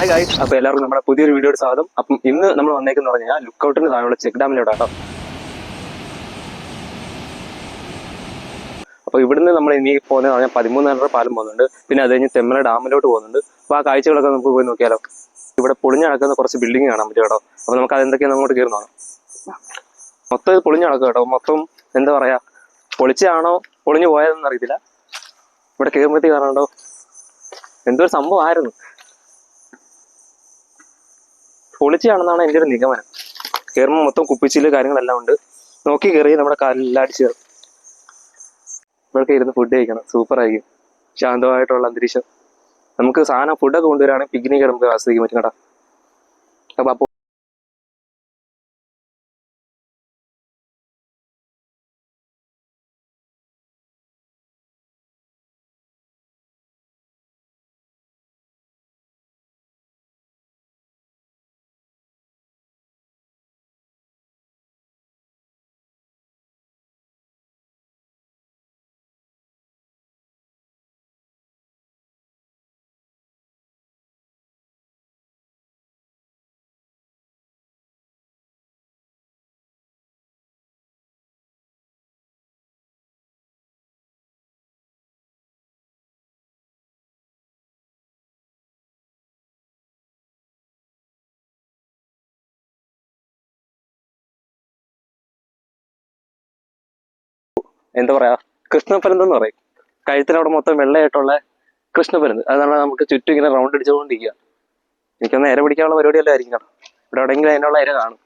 Hi guys, അപ്പൊ എല്ലാവർക്കും നമ്മുടെ പുതിയൊരു വീഡിയോയുടെ സ്വാഗതം. അപ്പം ഇന്ന് നമ്മൾ വന്നേക്കെന്ന് പറഞ്ഞാൽ ലുക്കൌട്ടിന് താഴെയുള്ള ചെക്ക് ഡാമിലോട്ട് കേട്ടോ. അപ്പൊ ഇവിടുന്ന് നമ്മൾ ഇനി പോകുന്നത് പറഞ്ഞാൽ 13 പാലം പോകുന്നുണ്ട്, പിന്നെ അത് കഴിഞ്ഞ് തെമ്മല ഡാമിലോട്ട് പോകുന്നുണ്ട്. അപ്പൊ ആ കാഴ്ചകളൊക്കെ നമുക്ക് പോയി നോക്കിയാലോ. ഇവിടെ പൊളിഞ്ഞു നടക്കുന്ന കുറച്ച് ബിൽഡിംഗ് കാണാൻ പറ്റും കേട്ടോ. അപ്പൊ നമുക്ക് അതെന്തൊക്കെയാണ് അങ്ങോട്ട് കയറി നോക്കാം. മൊത്തം ഇത് പൊളിഞ്ഞു നടക്കും കേട്ടോ. മൊത്തം എന്താ പറയാ, പൊളിച്ചാണോ പൊളിഞ്ഞു പോയതെന്ന് അറിയത്തില്ല. ഇവിടെ കയറുമ്പോഴത്തേക്ക് കാണാണ്ടോ എന്തോ ഒരു സംഭവം ആയിരുന്നു. പൊളിച്ചാണെന്നാണ് എൻ്റെ ഒരു നിഗമനം. കയറുമ്പോൾ മൊത്തം കുപ്പിച്ചില് കാര്യങ്ങളെല്ലാം ഉണ്ട്. നോക്കി കയറി നമ്മുടെ കാലിലെല്ലാം അടിച്ചു കയറും. ഇവിടെയൊക്കെ ഇരുന്ന് ഫുഡ് കഴിക്കണം, സൂപ്പർ ആയിരിക്കും. ശാന്തമായിട്ടുള്ള അന്തരീക്ഷം. നമുക്ക് സാധനം ഫുഡൊക്കെ കൊണ്ടുവരാണെങ്കിൽ പിക്നിക് നമുക്ക് ആസ്വദിക്കാൻ പറ്റും കേട്ടോ. അപ്പൊ എന്താ പറയാ, കൃഷ്ണപരന്തെന്ന് പറയും. കഴുത്തിനവിടെ മൊത്തം വെള്ളയായിട്ടുള്ള കൃഷ്ണപരന്ത്. അതാണ് നമുക്ക് ചുറ്റും ഇങ്ങനെ റൗണ്ട് അടിച്ചുകൊണ്ടിരിക്കുക. എനിക്കൊന്ന് ഇര പിടിക്കാനുള്ള പരിപാടിയെല്ലാം ആയിരിക്കും കേട്ടോ. ഇവിടെ എവിടെയെങ്കിലും അതിനുള്ള ഇര കാണും.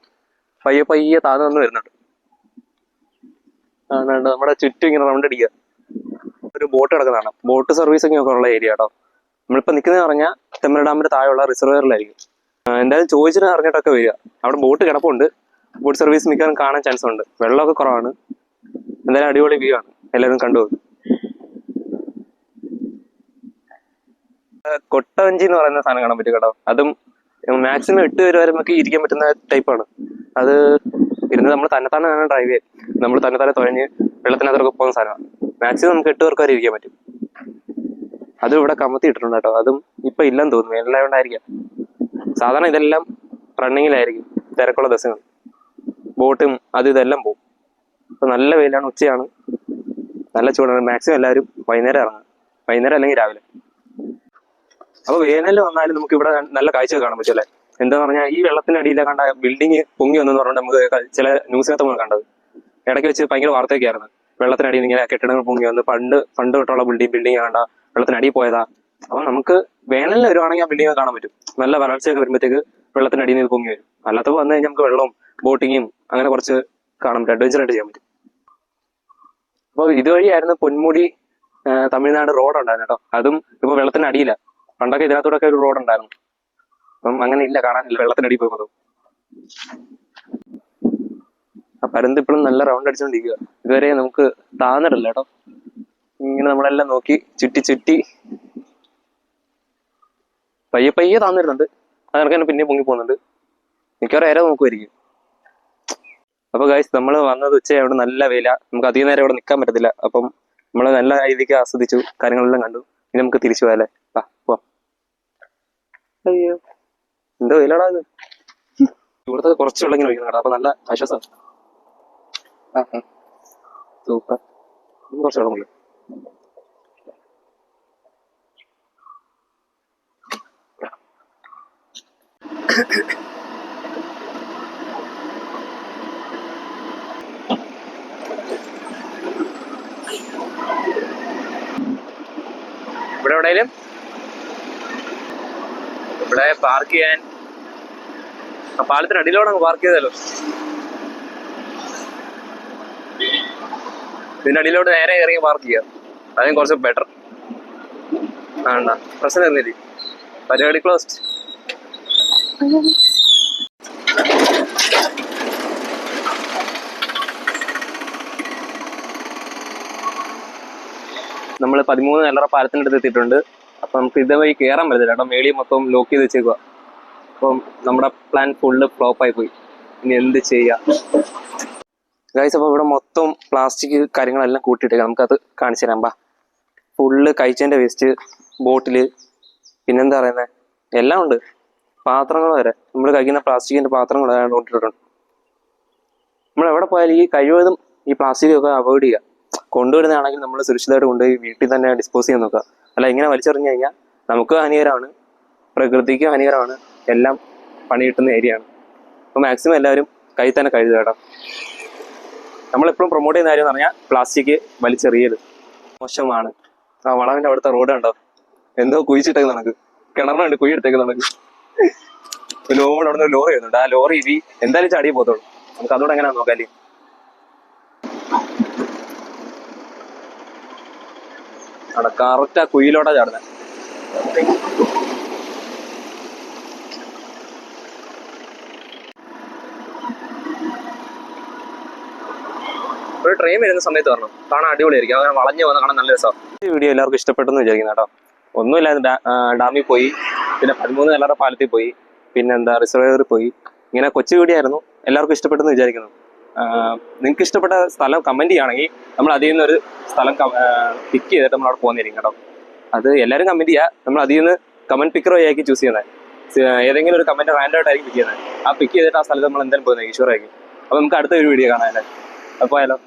പയ്യെ പയ്യെ താഴ്ന്നു വന്ന് വരുന്നുണ്ട്. നമ്മുടെ ചുറ്റും ഇങ്ങനെ റൗണ്ട് അടിക്കുക. ഒരു ബോട്ട് കിടക്കുന്നതാണ്. ബോട്ട് സർവീസിംഗ് ഒക്കെ ഉള്ള ഏരിയ കേട്ടോ. നമ്മളിപ്പോൾ നിൽക്കുന്നത് പറഞ്ഞാൽ തെമ്മല ഡാമിന്റെ താഴെയുള്ള റിസർവറിലായിരിക്കും. എന്തായാലും ചോദിച്ചിട്ട് അറിഞ്ഞിട്ടൊക്കെ വരിക. അവിടെ ബോട്ട് കിടപ്പുണ്ട്. ബോട്ട് സർവീസ് മിക്കവാറും കാണാൻ ചാൻസ് ഉണ്ട്. വെള്ളമൊക്കെ കുറവാണ്. എന്തായാലും അടിപൊളി വ്യൂ ആണ്, എല്ലാവരും കണ്ടു. കൊട്ടവഞ്ചി എന്ന് പറയുന്ന സാധനം കാണാൻ പറ്റും കേട്ടോ. അതും മാക്സിമം 8 പേര് വരെ നമുക്ക് ഇരിക്കാൻ പറ്റുന്ന ടൈപ്പാണ്. അത് ഇരുന്ന് നമ്മൾ തന്നെത്താനെ ഡ്രൈവ് ചെയ്യും. നമ്മൾ തന്നെത്താനെ തുഴഞ്ഞ് വെള്ളത്തിനകത്തൊക്കെ പോകുന്ന സാധനമാണ്. മാക്സിമം നമുക്ക് 8 പേർക്ക് വരെ ഇരിക്കാൻ പറ്റും. അതും ഇവിടെ കമത്തി ഇട്ടിട്ടുണ്ട് കേട്ടോ. അതും ഇപ്പൊ ഇല്ലെന്ന് തോന്നുന്നു, എല്ലാം കൊണ്ടായിരിക്കാം. സാധാരണ ഇതെല്ലാം റണ്ണിങ്ങിലായിരിക്കും, തിരക്കുള്ള ദിവസങ്ങൾ. ബോട്ടും ഇതെല്ലാം പോകും. ഇപ്പൊ നല്ല വെയിലാണ്, ഉച്ചയാണ്, നല്ല ചൂടാണ്. മാക്സിമം എല്ലാവരും വൈകുന്നേരം ഇറങ്ങും, വൈകുന്നേരം അല്ലെങ്കിൽ രാവിലെ. അപ്പൊ വേനൽ വന്നാലും നമുക്ക് ഇവിടെ നല്ല കാഴ്ച കാണാൻ പറ്റും അല്ലേ. എന്താ പറഞ്ഞാൽ ഈ വെള്ളത്തിനടിയിലെ കണ്ട ബിൽഡിങ് പൊങ്ങി വന്നെന്ന് പറഞ്ഞിട്ട് നമുക്ക് ചില ന്യൂസിനകത്ത് നമ്മൾ കണ്ടത്. ഇടയ്ക്ക് വെച്ച് ഭയങ്കര വാർത്തയൊക്കെ ആയിരുന്നു. വെള്ളത്തിനടിയിൽ ഇങ്ങനെ കെട്ടിടങ്ങൾ പൊങ്ങി വന്ന് പണ്ട് തൊട്ടുള്ള ബിൽഡിങ് കണ്ട വെള്ളത്തിനടിയിൽ പോയതാ. അപ്പൊ നമുക്ക് വേനലിൽ വരുവാണെങ്കിൽ ആ ബിൽഡിംഗ് കാണാൻ പറ്റും. നല്ല വരൾച്ചയൊക്കെ വരുമ്പോഴത്തേക്ക് വെള്ളത്തിനടിയിൽ നിന്ന് പൊങ്ങി വരും. അല്ലാത്തപ്പോൾ വന്നു കഴിഞ്ഞാൽ നമുക്ക് വെള്ളവും ബോട്ടിങ്ങും അങ്ങനെ കുറച്ച് കാണാൻ പറ്റും, അഡ്വഞ്ചർ ആയിട്ട് ചെയ്യാൻ പറ്റും. അപ്പൊ ഇതുവഴിയായിരുന്നു പൊന്മുടി തമിഴ്നാട് റോഡ് ഉണ്ടായിരുന്നു കേട്ടോ. അതും ഇപ്പൊ വെള്ളത്തിനടിയില്ല. പണ്ടൊക്കെ ഇതിനകത്തൂടെ ഒരു റോഡ് ഉണ്ടായിരുന്നു. അപ്പം അങ്ങനെ ഇല്ല, കാണാനില്ല, വെള്ളത്തിനടി പോയപ്പോ. ആ പരുന്ത് ഇപ്പോഴും നല്ല റൗണ്ട് അടിച്ചോണ്ടിരിക്കുക. ഇതുവരെ നമുക്ക് താന്നിട്ടില്ല കേട്ടോ. ഇങ്ങനെ നമ്മളെല്ലാം നോക്കി ചുറ്റി പയ്യെ പയ്യെ താന്നിരുന്നുണ്ട്. അതിനൊക്കെ തന്നെ പിന്നെ പൊങ്ങി പോകുന്നുണ്ട്. മിക്കവാറും ഇര നോക്കുമായിരിക്കും. അപ്പൊ ഗൈസ്, നമ്മൾ വന്നത് ഉച്ചയായതുകൊണ്ട് നല്ല വെയില. നമുക്ക് അധികം നേരം ഇവിടെ നിൽക്കാൻ പറ്റത്തില്ല. അപ്പം നമ്മൾ നല്ല രീതിക്ക് ആസ്വദിച്ചു, കാര്യങ്ങളെല്ലാം കണ്ടു. ഇനി നമുക്ക് തിരിച്ചു പോയാലേ. പോവാം. അയ്യോ, എന്തോ വെയിലാടാ ഇത്. ഇവിടുത്തെ കുറച്ച് വെള്ളം ഇങ്ങനെ ഒഴിക്കണം കേട്ടോ. അപ്പൊ നല്ല ആശ്വാസം. സൂപ്പർ. കുറച്ച് വെള്ളം മതി. ഇവിടെ എവിടെയും ഇവിടെ പാർക്ക് ചെയ്യാൻ പാലത്തിന് അടിയിലോടെ അങ്ങ് പാർക്ക് ചെയ്താലോ. ഇതിന്റെ അടിയിലോട്ട് നേരെ ഇറങ്ങി പാർക്ക് ചെയ്യാം. അതിന് കുറച്ച് ബെറ്റർ. വേണ്ട, പ്രശ്നം തന്നില്ലേ, പരിപാടി ക്ലോസ്ഡ്. നമ്മൾ 13 നിലറ പാലത്തിന്റെ അടുത്ത് എത്തിയിട്ടുണ്ട്. അപ്പൊ നമുക്ക് ഇതേവഴി കയറാൻ പറ്റത്തില്ല കേട്ടോ. മേളിൽ മൊത്തം ലോക്ക് ചെയ്ത് വെച്ചേക്കുക. അപ്പം നമ്മുടെ പ്ലാൻ ഫുള്ള് ഫ്ലോപ്പായി പോയി. ഇനി എന്ത് ചെയ്യാം ഗൈസ്? അപ്പൊ ഇവിടെ മൊത്തം പ്ലാസ്റ്റിക് കാര്യങ്ങളെല്ലാം കൂട്ടിയിട്ടേക്കാം. നമുക്കത് കാണിച്ചു തരാം. ഫുള്ള് കഴിച്ചതിന്റെ വേസ്റ്റ്, ബോട്ടില്, പിന്നെന്താ പറയുന്നത്, എല്ലാം ഉണ്ട്. പാത്രങ്ങൾ വരെ നമ്മൾ കഴിക്കുന്ന പ്ലാസ്റ്റിക്കിന്റെ പാത്രങ്ങൾ കൊണ്ടിട്ടുണ്ട്. നമ്മൾ എവിടെ പോയാലും ഈ കഴിവതും ഈ പ്ലാസ്റ്റിക് ഒക്കെ അവോയ്ഡ് ചെയ്യുക. കൊണ്ടുവരുന്നതാണെങ്കിൽ നമ്മൾ സുരക്ഷിതമായിട്ട് കൊണ്ടുപോയി വീട്ടിൽ തന്നെ ഡിസ്പോസ് ചെയ്യാൻ നോക്കുക. അല്ല ഇങ്ങനെ വലിച്ചെറിഞ്ഞു കഴിഞ്ഞാൽ നമുക്ക് ഹാനികരമാണ്, പ്രകൃതിക്ക് ഹാനികരമാണ്, എല്ലാം പണി കിട്ടുന്ന ഏരിയയാണ്. അപ്പോൾ മാക്സിമം എല്ലാവരും കൈ തന്നെ കഴുകുക കേട്ടോ. നമ്മളെപ്പോഴും പ്രൊമോട്ട് ചെയ്യുന്ന കാര്യം എന്ന് പറഞ്ഞാൽ പ്ലാസ്റ്റിക് വലിച്ചെറിയരുത്, മോശമാണ്. ആ വളവിന്റെ അവിടുത്തെ റോഡ് കണ്ടോ, എന്തോ കുഴിച്ചിട്ടേക്ക് നടക്ക്, കിണറിനുണ്ട് കുഴി എടുത്തേക്ക് നടക്ക്. ലോഡ് അവിടെ നിന്ന് ലോറി വരുന്നുണ്ട്. ആ ലോറി ഇനി എന്തായാലും ചാടിയേ പോകത്തുള്ളൂ. നമുക്ക് അതുകൂടെ എങ്ങനെയാ നോക്കാല്ലേ. അവിടെ കറക്റ്റ് ആ കുയിലോട്ടാ ചാടുന്നത്. ഒരു ട്രെയിൻ വരുന്ന സമയത്ത് പറഞ്ഞു കാണാൻ അടിപൊളിയായിരിക്കും, അങ്ങനെ വളഞ്ഞു വന്ന് കാണാൻ നല്ല രസമാണ്. ഈ വീഡിയോ എല്ലാവർക്കും ഇഷ്ടപ്പെട്ടെന്ന് വിചാരിക്കുന്നു കേട്ടോ. ഒന്നുമില്ലാതെ ഡാമിൽ പോയി, പിന്നെ 13 കല്ലറ പാലത്തിൽ പോയി, പിന്നെ എന്താ റിസർവറിൽ പോയി. ഇങ്ങനെ കൊച്ചു വീഡിയോ ആയിരുന്നു, എല്ലാവർക്കും ഇഷ്ടപ്പെട്ടെന്ന് വിചാരിക്കുന്നു. നിങ്ങൾക്ക് ഇഷ്ടപ്പെട്ട സ്ഥലം കമന്റ് ചെയ്യുകയാണെങ്കിൽ നമ്മൾ അതിൽ നിന്ന് ഒരു സ്ഥലം പിക്ക് ചെയ്തിട്ട് നമ്മൾ അവിടെ പോകുന്നതായിരിക്കും കേട്ടോ. അത് എല്ലാവരും കമന്റ് ചെയ്യുക. നമ്മൾ അതിൽ നിന്ന് കമന്റ് പിക്കർ വഴിയായിരിക്കും ചൂസ് ചെയ്യുന്നത്. ഏതെങ്കിലും ഒരു കമന്റ് റാൻഡം ആയിട്ടായിരിക്കും പിക്ക് ചെയ്യുന്നത്. ആ പിക്ക് ചെയ്തിട്ട് ആ സ്ഥലത്ത് നമ്മൾ എന്തായാലും പോകുന്നത് ഈശ്വറായിരിക്കും. അപ്പൊ നമുക്ക് അടുത്ത ഒരു വീഡിയോ കാണാമല്ലേ. അപ്പോൾ ആയാലോ.